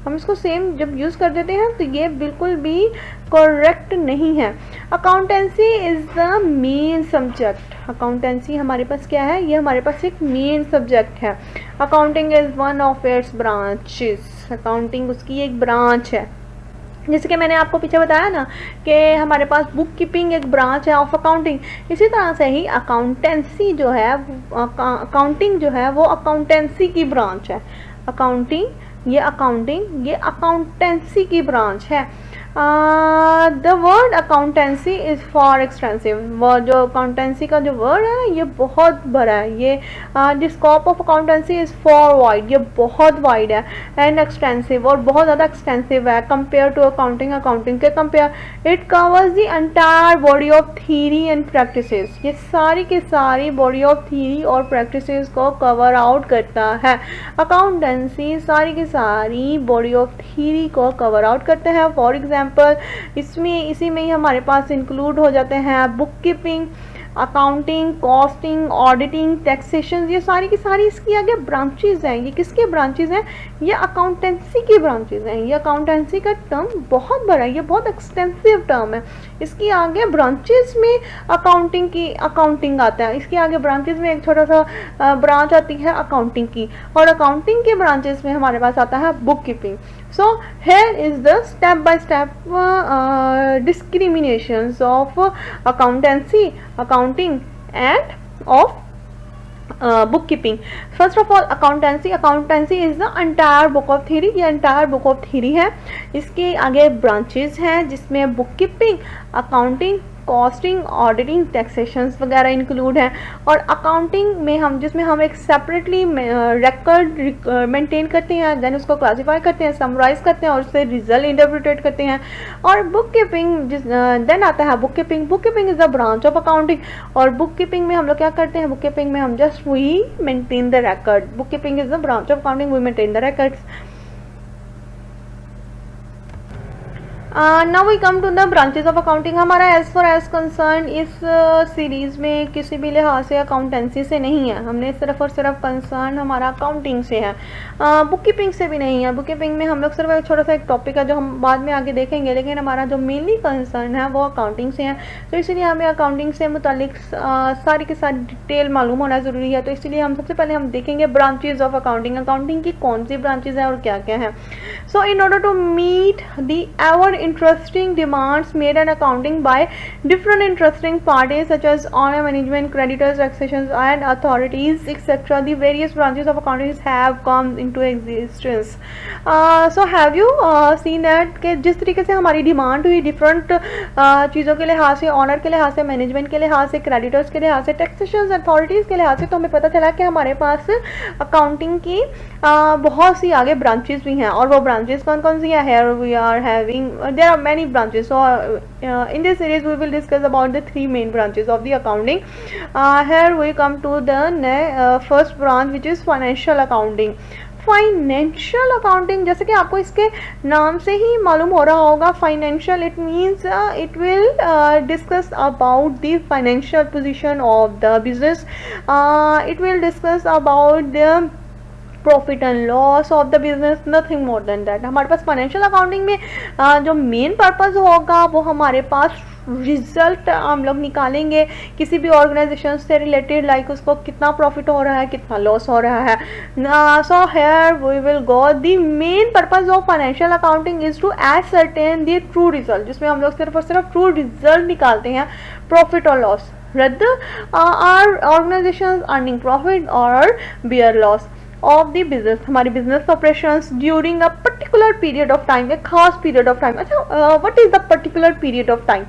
हम इसको सेम जब यूज़ कर देते हैं तो ये बिल्कुल भी करेक्ट नहीं है। Accountancy is the main subject. Accountancy हमारे पास क्या है? ये हमारे पास एक मेन सब्जेक्ट है। Accounting is one of its branches. Accounting उसकी एक ब्रांच है। जैसे कि मैंने आपको पीछे बताया ना कि हमारे पास बुक कीपिंग एक ब्रांच है ऑफ अकाउंटिंग, इसी तरह से ही अकाउंटेंसी जो है, अकाउंटिंग जो है वो अकाउंटेंसी की ब्रांच है। अकाउंटिंग, ये अकाउंटेंसी की ब्रांच है। The word accountancy is for extensive. जो अकाउंटेंसी का जो वर्ड है ये बहुत बड़ा है। ये the scope of accountancy is for wide, ये बहुत वाइड है, एंड एक्सटेंसिव, और बहुत ज़्यादा एक्सटेंसिव है कंपेयर टू अकाउंटिंग। अकाउंटिंग के compare it covers the entire body of theory and practices. ये सारी की सारी बॉडी ऑफ थ्योरी और प्रैक्टिसेस को कवर आउट करता है। अकाउंटेंसी सारी की सारी बॉडी ऑफ थ्योरी को कवर आउट करते हैं। फॉर एग्जाम्पल इसी में ही हमारे पास इंक्लूड हो जाते हैं book keeping, accounting, costing, auditing, taxation. ये सारी की सारी इसकी आगे ब्रांचेज हैं। ये किसके ब्रांचेज हैं? ये अकाउंटेंसी की ब्रांचेज हैं। ये अकाउंटेंसी का टर्म बहुत बड़ा है, ये बहुत एक्सटेंसिव टर्म है। इसकी आगे ब्रांचेज में अकाउंटिंग आता है। इसके आगे ब्रांचेज में एक छोटा सा ब्रांच आती है अकाउंटिंग की, और अकाउंटिंग के ब्रांचेज में हमारे पास आता है book keeping. So here is the step-by-step discriminations of accountancy, accounting, and of bookkeeping. First of all, accountancy is the entire book of theory। ये entire book of theory है। इसके आगे branches हैं जिसमें bookkeeping, accounting, costing, auditing, taxations वगैरह include हैं। और accounting में जिसमें हम एक सेपरेटली रिकॉर्ड मेंटेन करते हैं, देन उसको क्लासीफाई करते हैं, समराइज करते हैं और उससे रिजल्ट इंटरप्रिटेट करते हैं। और बुक कीपिंग देन आता है bookkeeping is the branch of accounting. और बुक कीपिंग में हम लोग क्या करते हैं? बुक कीपिंग में हम just we maintain the record. Bookkeeping is the branch of accounting, we maintain the records. Now we come to the branches of accounting. हमारा एज फॉर एज कंसर्न इस सीरीज़ में किसी भी लिहाज से accountancy से नहीं है। हमने सिर्फ और सिर्फ कंसर्न हमारा अकाउंटिंग से है, बुक कीपिंग से भी नहीं है। बुक कीपिंग में हम लोग सिर्फ एक छोटा सा एक टॉपिक है जो हम बाद में आगे देखेंगे, लेकिन हमारा जो मेनली कंसर्न है वो अकाउंटिंग से है। तो इसीलिए हमें अकाउंटिंग से मुतालिक सारी की सारी डिटेल मालूम होना ज़रूरी है। तो इसलिए हम सबसे पहले हम देखेंगे ब्रांचेज ऑफ अकाउंटिंग। अकाउंटिंग की कौन सी ब्रांचेज हैं और क्या क्या हैं। So in order to meet the ever interesting demands made in accounting by different interesting parties such as owner management, creditors, taxations and authorities etc. The various branches of accounting have come into existence. So have you seen that कि जिस तरीके से हमारी demand हुई different चीज़ों के लिहाज से, ऑनर के लिहाज से, मैनेजमेंट के लिहाज से, क्रेडिटर्स के लिहाज से, टैक्सेशन अथॉरिटीज़ के लिहाज से, तो हमें पता चला कि हमारे पास अकाउंटिंग की बहुत सी आगे ब्रांचेस भी हैं। और वो ब्रांचेस कौन कौन सी हैं? Here we are having there are many branches. So in this series we will discuss about the three main branches of the accounting. Here we come to the first branch which is financial accounting. Financial accounting, जैसे कि आपको इसके नाम से ही मालूम हो रहा होगा, financial it means it will discuss about the financial position of the business, it will discuss about the profit and loss of the business, nothing more than that. हमारे पास फाइनेंशियल अकाउंटिंग में जो मेन पर्पस होगा वो हमारे पास result हम लोग निकालेंगे किसी भी ऑर्गेनाइजेशन से रिलेटेड, लाइक उसको कितना प्रॉफिट हो रहा है, कितना लॉस हो रहा है. So here we will go the main purpose of financial accounting is to ascertain the true result, जिसमें हम लोग सिर्फ और सिर्फ ट्रू रिजल्ट निकालते हैं, प्रॉफिट और loss. Rather, our organizations earning profit or bear loss of the business, हमारी business operations during a particular period of time, एक खास period of time. अच्छा, what is the particular period of time?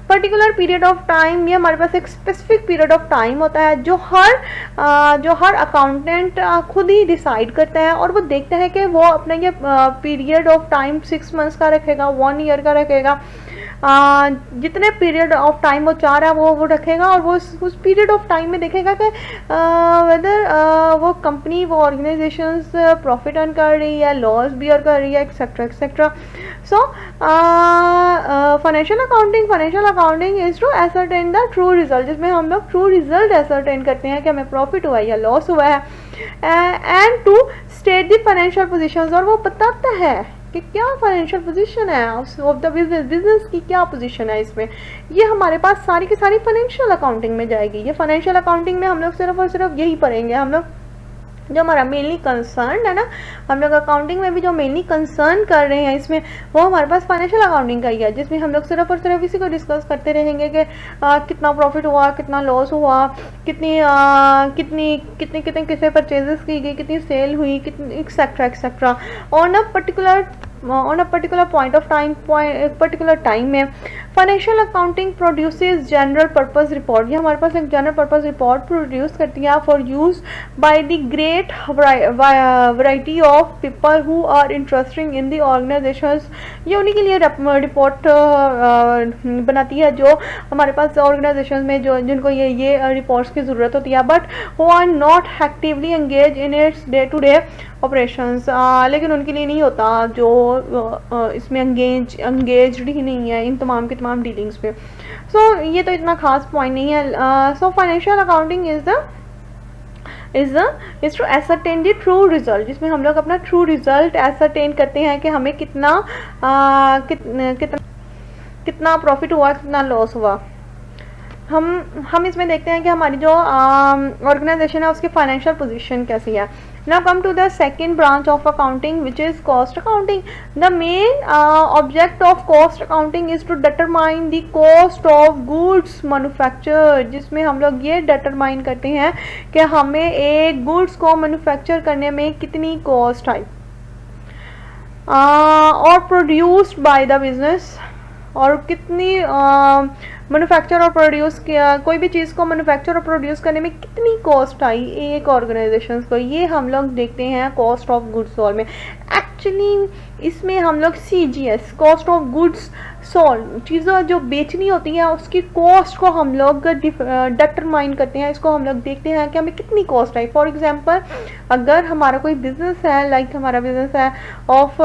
Particular period of time, ये हमारे पास एक specific period of time होता है जो हर अकाउंटेंट खुद ही डिसाइड करता है, और वो देखता है कि वो अपना ये पीरियड ऑफ टाइम 6 मंथ्स का रखेगा, 1 ईयर का रखेगा, जितने पीरियड ऑफ टाइम वो चाह रहा है वो रखेगा, और वो उस पीरियड ऑफ टाइम में देखेगा कि वेदर वो कंपनी, वो ऑर्गेनाइजेशंस प्रॉफिट अर्न कर रही है, लॉस बियर कर रही है, etcetera etcetera. So financial accounting is to ascertain the true result, जिसमें हम लोग ट्रू रिजल्ट एसरटेन करते हैं कि हमें प्रॉफिट हुआ है या लॉस हुआ है, and to state the financial positions, और वो बताता है कि क्या फाइनेंशियल पोजीशन है ऑफ द बिजनेस की, क्या पोजीशन है इसमें. ये हमारे पास सारी की सारी फाइनेंशियल अकाउंटिंग में जाएगी. ये फाइनेंशियल अकाउंटिंग में हम लोग सिर्फ और सिर्फ यही पढ़ेंगे. हम लोग जो हमारा मेनली कंसर्न है ना, हम लोग अकाउंटिंग में भी जो मेनली कंसर्न कर रहे हैं इसमें, वो हमारे पास फाइनेंशियल अकाउंटिंग का ही है, जिसमें हम लोग सिर्फ और सिर्फ इसी को डिस्कस करते रहेंगे कि कितना प्रॉफिट हुआ, कितना लॉस हुआ, कितनी कितने परचेजेस की गई, कितनी सेल हुई, कितनी etcetera etcetera on a particular point of time, particular time में. Financial accounting produces general purpose report, ये हमारे पास एक जनरल पर्पस रिपोर्ट प्रोड्यूस करती है for use by the great variety of people who are interesting in the organisations. ये उन्हीं के लिए रिपोर्ट बनाती है जो हमारे पास ऑर्गेनाइजेशन में जिनको ये रिपोर्ट्स की ज़रूरत होती है, but who are not actively engage in its day to day operations. लेकिन उनके लिए नहीं होता जो इसमें एंगेज्ड ही नहीं है इन तमाम के तमाम डीलिंग्स पे. सो ये तो इतना खास पॉइंट नहीं है. So financial accounting is to ascertain the true result, जिसमें हम लोग अपना ट्रू रिजल्ट एसरटेन करते हैं कि हमें कितना प्रॉफिट हुआ, कितना लॉस हुआ. हम इसमें देखते हैं कि हमारी जो ऑर्गेनाइजेशन है उसकी फाइनेंशियल पोजीशन कैसी है. Now come to the second branch of accounting, which is cost accounting. The main object of cost accounting is to determine the cost of goods manufactured, जिसमें हम लोग ये determine करते हैं कि हमें एक goods को manufacture करने में कितनी cost आई, और produced by the business, और कितनी मैन्युफैक्चर और प्रोड्यूस किया, कोई भी चीज़ को मैन्युफैक्चर और प्रोड्यूस करने में कितनी कॉस्ट आई एक ऑर्गेनाइजेशन को, ये हम लोग देखते हैं कॉस्ट ऑफ गुड्स सोल्ड में. एक्चुअली इसमें हम लोग CGS, cost of goods sold, चीज़ें जो बेचनी होती हैं उसकी कॉस्ट को हम लोग डिटरमाइन करते हैं. इसको हम लोग देखते हैं कि हमें कितनी कॉस्ट आई. फॉर एग्जांपल, अगर हमारा कोई बिजनेस है, लाइक हमारा बिजनेस है ऑफ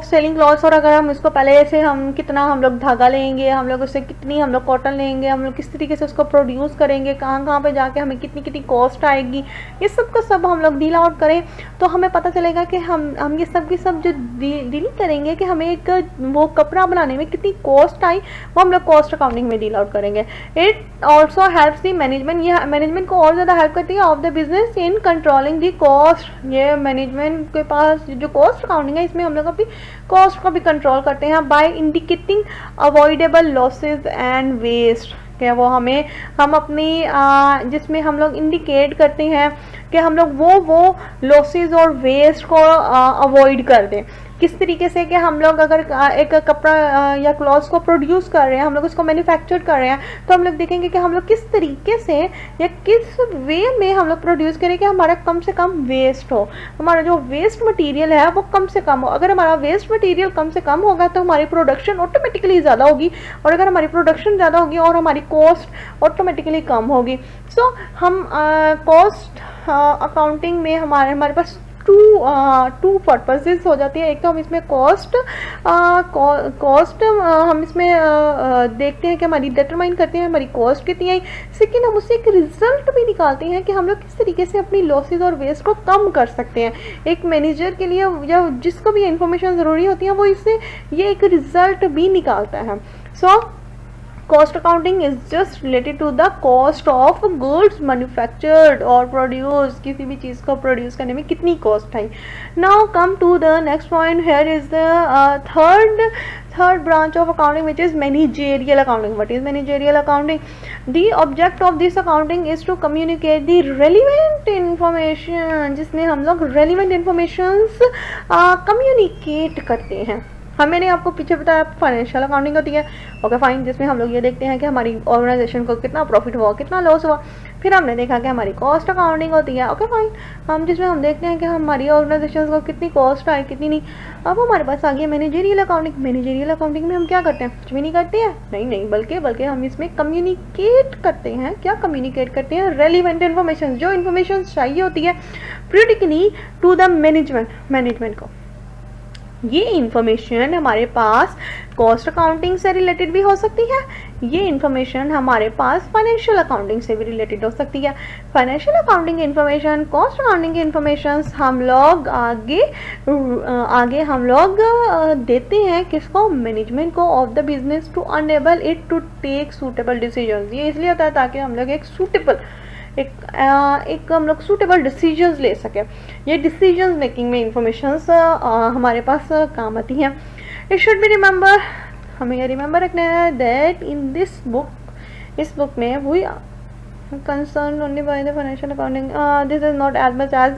सेलिंग क्लॉथ्स, और अगर हम इसको पहले से कितना हम लोग धागा लेंगे, हम लोग उससे कितनी हम लोग कॉटन लेंगे, हम लोग किस तरीके से उसको प्रोड्यूस करेंगे, कहाँ पे जाके हमें कितनी कॉस्ट आएगी, ये सब का सब हम लोग डील आउट करें तो हमें पता चलेगा कि हम ये सब की सब जो डील करेंगे कि हमें एक वो कपड़ा बनाने में कितनी कॉस्ट आई, वो हम लोग कॉस्ट अकाउंटिंग में डील आउट करेंगे. It also helps the management, ये मैनेजमेंट को और ज़्यादा हेल्प करती है of the business in controlling the cost. ये मैनेजमेंट के पास जो कॉस्ट अकाउंटिंग है इसमें हम लोग अपनी कॉस्ट को भी कंट्रोल करते हैं by indicating avoidable losses and waste. क्या वो हम अपनी जिसमें हम लोग इंडिकेट करते हैं कि हम लोग वो लॉसेस और वेस्ट को अवॉइड कर दें. किस तरीके से कि हम लोग अगर एक कपड़ा या क्लॉथ्स को प्रोड्यूस कर रहे हैं, हम लोग उसको मैन्युफैक्चर कर रहे हैं, तो हम लोग देखेंगे कि हम लोग किस तरीके से या किस वे में हम लोग प्रोड्यूस करें कि हमारा कम से कम वेस्ट हो, हमारा जो वेस्ट मटेरियल है वो कम से कम हो. अगर हमारा वेस्ट मटेरियल कम से कम होगा तो हमारी प्रोडक्शन ऑटोमेटिकली ज़्यादा होगी, और अगर हमारी प्रोडक्शन ज़्यादा होगी और हमारी कॉस्ट ऑटोमेटिकली कम होगी. सो हम कॉस्ट अकाउंटिंग में हमारे पास टू पर्पसेस हो जाती है। एक तो हम इसमें कॉस्ट हम इसमें देखते हैं कि हमारी डिटरमाइन करते हैं हमारी कॉस्ट कितनी आई। सेकेंड, हम उससे एक रिजल्ट भी निकालते हैं कि हम लोग किस तरीके से अपनी लॉसेस और वेस्ट को कम कर सकते हैं। एक मैनेजर के लिए या जिसको भी इंफॉर्मेशन ज़रूरी होती है वो इससे ये एक रिजल्ट भी निकालता है। So cost accounting is just related to the cost of goods manufactured और प्रोड्यूस, किसी भी चीज़ को प्रोड्यूस करने में कितनी कॉस्ट आई। Now come to the next point, here is the third branch of accounting, which is managerial accounting. What is managerial accounting? The object of this accounting is to communicate the relevant information, जिसमें हम लोग relevant informations communicate करते हैं। मैंने आपको पीछे बताया financial accounting होती है, ओके फाइन, जिसमें हम लोग ये देखते हैं कि हमारी ऑर्गेनाइजेशन को कितना प्रॉफिट हुआ, कितना लॉस हुआ। फिर हमने देखा कि हमारी कॉस्ट अकाउंटिंग होती है, ओके फाइन, हम जिसमें हम देखते हैं कि हमारी ऑर्गेनाइजेशन को कितनी कॉस्ट आई, कितनी नहीं। अब हमारे पास आ गई मैनेजरियल अकाउंटिंग। मैनेजरियल अकाउंटिंग में हम क्या करते हैं? कुछ भी नहीं करते हैं, नहीं, बल्कि हम इसमें कम्युनिकेट करते हैं। क्या कम्युनिकेट करते हैं? रेलिवेंट इन्फॉर्मेशन, जो इन्फॉर्मेशन चाहिए होती है क्रिटिकली टू द मैनेजमेंट को। ये इन्फॉर्मेशन हमारे पास कॉस्ट अकाउंटिंग से रिलेटेड भी हो सकती है, ये इन्फॉर्मेशन हमारे पास फाइनेंशियल अकाउंटिंग से भी रिलेटेड हो सकती है। Financial accounting information, cost accounting information हम लोग आगे हम लोग देते हैं किसको? मैनेजमेंट को of the business to enable it to take suitable decisions. ये इसलिए होता है ताकि हम लोग एक हम लोग सूटेबल डिसीजंस ले सके। ये डिसीजंस मेकिंग में इंफॉर्मेशंस हमारे पास काम आती हैं। इट शुड बी रिमेंबर, हमें ये रिमेंबर रखना है दैट इन दिस बुक, इस बुक में we concerned only by the financial accounting, this is not as much as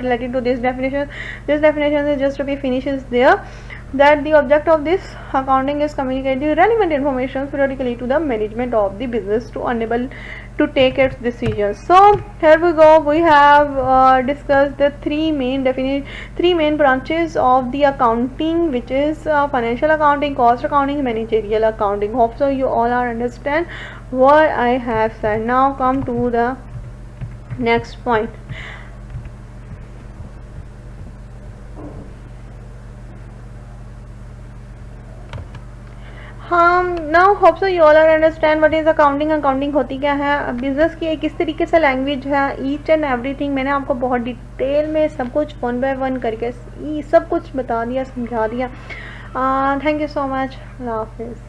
related to this definition. This definition is just to be finishes there, that the object of this accounting is communicate the relevant information periodically to the management of the business to enable to take its decisions. So here we go, we have discussed the three main branches of the accounting, which is financial accounting, cost accounting, managerial accounting. Hope so you all are understand what I have said. Now come to the next point. Now hope so you all are understand what is accounting. Accounting होती क्या है, business की किस तरीके से language है, each and everything मैंने आपको बहुत डिटेल में सब कुछ 1 by 1 करके सब कुछ बता दिया, समझा दिया। थैंक यू सो मच, अल्लाह हाफिज़।